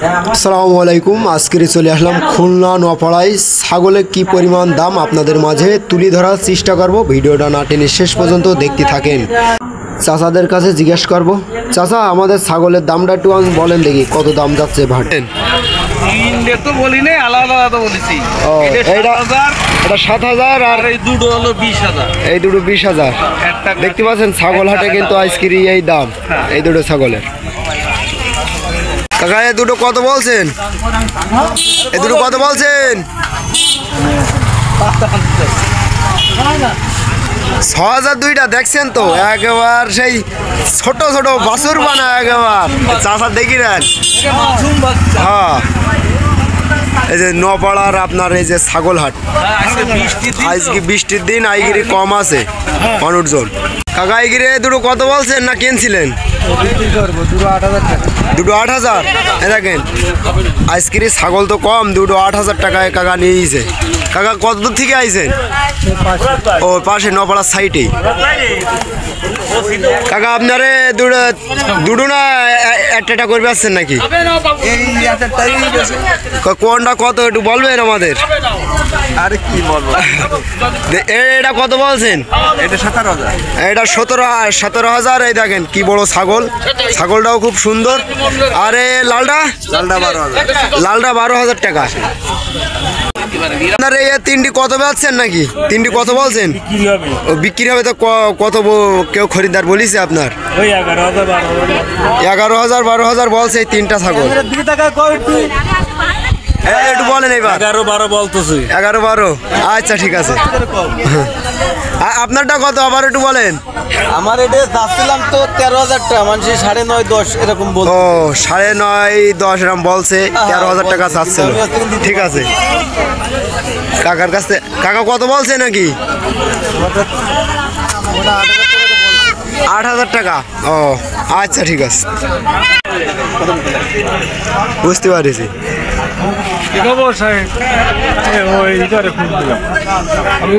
আসসালামু আলাইকুম। আজকে চলে আসলাম খুলনা নোয়াপাড়ায় ছাগলের কি পরিমাণ দাম আপনাদের মাঝে তুলে ধরার চেষ্টা করব। ভিডিওটা না টেনে শেষ পর্যন্ত দেখতে থাকেন। চাচাদের কাছে জিজ্ঞেস করব, চাচা আমাদের ছাগলের দামটা একটু বলেন দেখি কত দাম যাচ্ছে ভাটেন। তো বলি নাই, আলাদা আলাদা বলেছি। এটা ৭,০০০ আর এই দুটো হলো ২০,০০০। এই দুটো ২০,০০০। দেখতে পাচ্ছেন ছাগল হাটে কিন্তু আজকের এই দাম এই দুটো ছাগলের। কাকা এ দুটো কত বলছেন? এ দুটো কত বলছেন? ৬,০০০ দুইটা। দেখছেন তো একেবার সেই ছোট ছোট বাছুর বানা একেবার। চাষা দেখি নেন। হ্যাঁ, এই যে নোয়াপাড়ার আপনার এই যে ছাগল হাট, আজকে বৃষ্টির দিন আইগিরি কম আছে মানুষজন। কাকা আইগিরি দুটো কত বলছেন না কিনছিলেন? দুটো ৮,০০০। দেখেন আজকের ছাগল তো কম, দুটো ৮,০০০ টাকায় কাকা নিয়েছে। কাকা কত দূর থেকে আইছেন? ও পাশে নোয়াপাড়ার সাইডেই। কাকা আপনারে দুটো না একটা করবে আসছেন নাকি? কোনটা কত একটু বলবেন আমাদের? আরে কি বলবো, এটা কত বলছেন? এটা ১৭,০০০। এটা ১৭,০০০। এই দেখেন কি বড় ছাগল, ছাগলটাও খুব সুন্দর। আর লালটা ১২,০০০ টাকা। আপনার এই তিনটি কত বেচছেন নাকি? তিনটি কত বলছেন? ও বিক্রি হবে তো কত কেউ খরিদ্দার বলিছে আপনার? ১১,০০০ ১২,০০০ বলছে এই তিনটা ছাগল। একটু বলেন এবার। ১১-১২ বলতেছি। ১১-১২। আচ্ছা ঠিক আছে। আপনারটা কত আবার একটু বলেন। আমার এটা যাচ্ছিলাম তো ১৩,০০০ টাকা, মানুষ ৯.৫-১০ এরকম বল। ও ৯.৫-১০ এরকম বলছে। ১৩,০০০ টাকা চাচ্ছিল। ঠিক আছে কাকার কাছে। কাকা কত বলছে নাকি? ৮,০০০ টাকা। ও আচ্ছা ঠিক আছে, বুঝতে পারছি। কি খবর সাহেব? ওই ফোন দিলাম আমি।